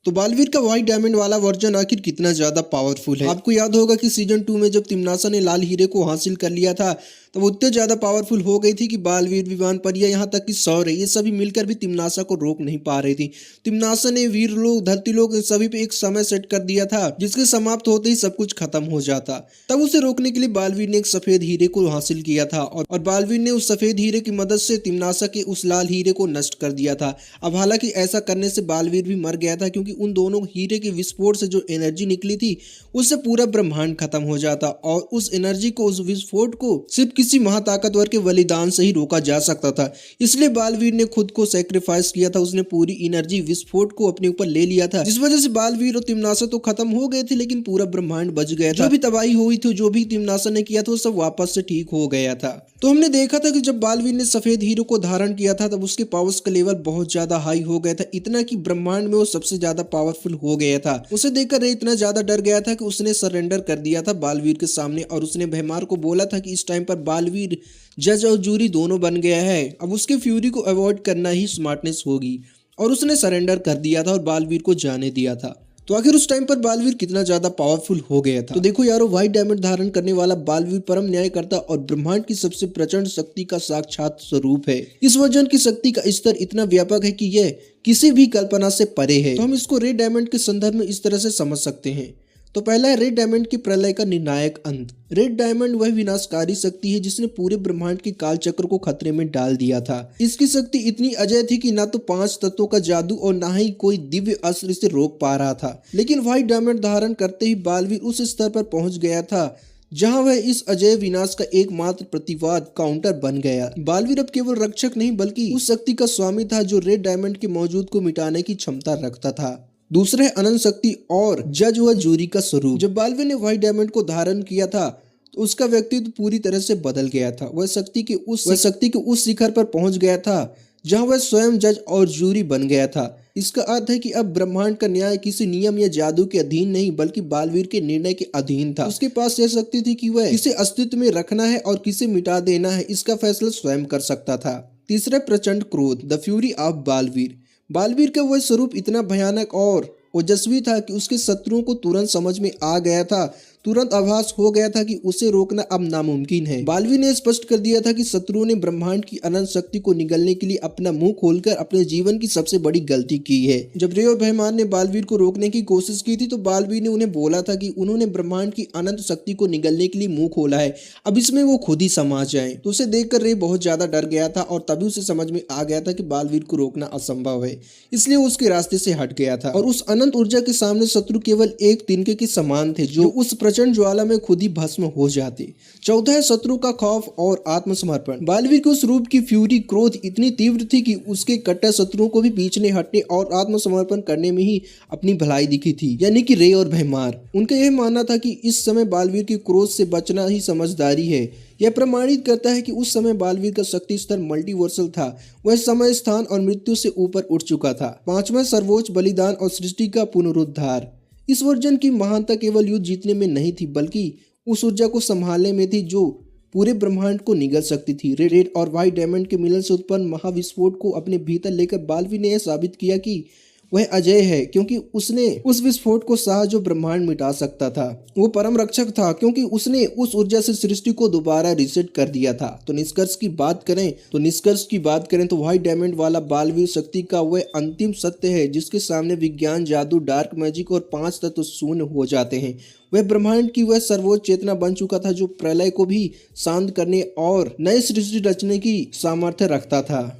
तो बालवीर का white diamond वाला वर्जन आखिर कितना ज्यादा पावरफुल है। आपको याद होगा कि सीजन 2 में जब तिमनासा ने लाल हीरे को हासिल कर लिया था तब उतने ज्यादा पावरफुल हो गई थी कि बालवीर, विवान परिया, यहाँ तक कि सौर्य, ये सभी मिलकर भी तिमनासा को रोक नहीं पा रही थी। तिमनासा ने वीर लोग, धरती लोग, इन सभी पे एक समय सेट कर दिया था जिसके समाप्त होते ही सब कुछ खत्म हो जाता। तब उसे रोकने के लिए बालवीर ने एक सफेद हीरे को हासिल किया था और बालवीर ने उस सफेद हीरे की मदद से तिमनासा के उस लाल हीरे को नष्ट कर दिया था। अब हालांकि ऐसा करने से बालवीर भी मर गया था, क्योंकि उन दोनों हीरे के विस्फोट से जो एनर्जी निकली थी उससे पूरा ब्रह्मांड खत्म हो जाता और उस एनर्जी को, उस विस्फोट को सिर्फ किसी महाताकतवर के बलिदान से ही रोका जा सकता था। इसलिए बालवीर ने खुद को सैक्रिफाइस किया था। उसने पूरी एनर्जी विस्फोट को अपने ऊपर ले लिया था, जिस वजह से बालवीर और तिमनासा तो खत्म हो गए थे लेकिन पूरा ब्रह्मांड बच गया था। जो भी तबाही हुई थी, जो भी तिमनासा ने किया था, वो सब वापस से ठीक हो गया था। तो हमने देखा था कि जब बालवीर ने सफेद हीरो को धारण किया था तब उसके पावर्स का लेवल बहुत ज्यादा हाई हो गया था, इतना कि ब्रह्मांड में वो सबसे ज्यादा पावरफुल हो गया था। उसे देखकर रे इतना ज्यादा डर गया था कि उसने सरेंडर कर दिया था बालवीर के सामने और उसने भैमार को बोला था कि इस टाइम पर बालवीर जज और जूरी दोनों बन गया है, अब उसके फ्यूरी को अवॉइड करना ही स्मार्टनेस होगी। और उसने सरेंडर कर दिया था और बालवीर को जाने दिया था। तो आखिर उस टाइम पर बालवीर कितना ज्यादा पावरफुल हो गया था। तो देखो यारो, व्हाइट डायमंड धारण करने वाला बालवीर परम न्यायकर्ता और ब्रह्मांड की सबसे प्रचंड शक्ति का साक्षात स्वरूप है। इस वर्जन की शक्ति का स्तर इतना व्यापक है कि यह किसी भी कल्पना से परे है। तो हम इसको रेड डायमंड के संदर्भ में इस तरह से समझ सकते हैं। तो पहला है रेड डायमंड की प्रलय का निर्णायक अंत। रेड डायमंड वह विनाशकारी शक्ति है जिसने पूरे ब्रह्मांड के काल चक्र को खतरे में डाल दिया था। इसकी शक्ति इतनी अजय थी कि ना तो 5 तत्वों का जादू और ना ही कोई दिव्य अस्त्र इसे रोक पा रहा था। लेकिन व्हाइट डायमंड धारण करते ही बालवीर उस स्तर पर पहुंच गया था जहां वह इस अजय विनाश का एकमात्र प्रतिवाद काउंटर बन गया। बालवीर अब केवल रक्षक नहीं बल्कि उस शक्ति का स्वामी था जो रेड डायमंड के मौजूद को मिटाने की क्षमता रखता था। दूसरा है अनंत शक्ति और जज व जूरी का स्वरूप। जब बालवीर ने व्हाइट डायमंड को धारण किया था तो उसका व्यक्तित्व पूरी तरह से बदल गया था। वह शक्ति के उस शिखर पर पहुंच गया था जहां वह स्वयं जज और जूरी बन गया था। इसका अर्थ है कि अब ब्रह्मांड का न्याय किसी नियम या जादू के अधीन नहीं बल्कि बालवीर के निर्णय के अधीन था। उसके पास यह शक्ति थी कि वह किसे अस्तित्व में रखना है और किसे मिटा देना है, इसका फैसला स्वयं कर सकता था। तीसरा, प्रचंड क्रोध, the fury of Baalveer. Baalveer का वह स्वरूप इतना भयानक और ओजस्वी था कि उसके शत्रुओं को तुरंत समझ में आ गया था, तुरंत आभास हो गया था कि उसे रोकना अब नामुमकिन है। बालवीर ने स्पष्ट कर दिया था कि शत्रुओं ने ब्रह्मांड की अनंत शक्ति को निगलने के लिए अपना मुंह खोलकर अपने जीवन की सबसे बड़ी गलती की है। जब रे और भैमान ने बालवीर को रोकने की कोशिश की थी तो बालवीर ने उन्हें बोला था कि उन्होंने ब्रह्मांड की अनंत शक्ति को निगलने के लिए मुंह खोला है, अब इसमें वो खुद ही समा जाए। तो उसे देखकर रे बहुत ज्यादा डर गया था और तभी उसे समझ में आ गया था कि बालवीर को रोकना असंभव है, इसलिए उसके रास्ते से हट गया था। और उस अनंत ऊर्जा के सामने शत्रु केवल एक तिनके के समान थे जो उस प्रचंड ज्वाला में खुद ही भस्म हो जाते। चौथा है शत्रु का खौफ और आत्मसमर्पण। बालवीर के उस रूप की फ्यूरी, क्रोध इतनी तीव्र थी कि उसके कट्टर शत्रुओं को भी पीछे हटने और आत्मसमर्पण करने में ही अपनी भलाई दिखी थी, यानी कि रे और भैमार। उनका यह मानना था कि इस समय बालवीर के क्रोध से बचना ही समझदारी है। यह प्रमाणित करता है कि उस समय बालवीर का शक्ति स्तर मल्टीवर्सल था, वह समय, स्थान और मृत्यु से ऊपर उठ चुका था। पांचवा, सर्वोच्च बलिदान और सृष्टि का पुनरुद्धार। इस वर्जन की महानता केवल युद्ध जीतने में नहीं थी बल्कि उस ऊर्जा को संभालने में थी जो पूरे ब्रह्मांड को निगल सकती थी। रेड और व्हाइट डायमंड के मिलन से उत्पन्न महाविस्फोट को अपने भीतर लेकर बालवीर ने यह साबित किया कि वह अजय है, क्योंकि उसने उस विस्फोट को सहा जो ब्रह्मांड मिटा सकता था। वो परम रक्षक था क्योंकि उसने उस ऊर्जा से सृष्टि को दोबारा रीसेट कर दिया था। तो निष्कर्ष की बात करें तो व्हाइट डायमंड वाला बालवीर शक्ति का वह अंतिम सत्य है जिसके सामने विज्ञान, जादू, डार्क मैजिक और 5 तत्व शून्य हो जाते हैं। वह ब्रह्मांड की वह सर्वोच्च चेतना बन चुका था जो प्रलय को भी शांत करने और नई सृष्टि रचने की सामर्थ्य रखता था।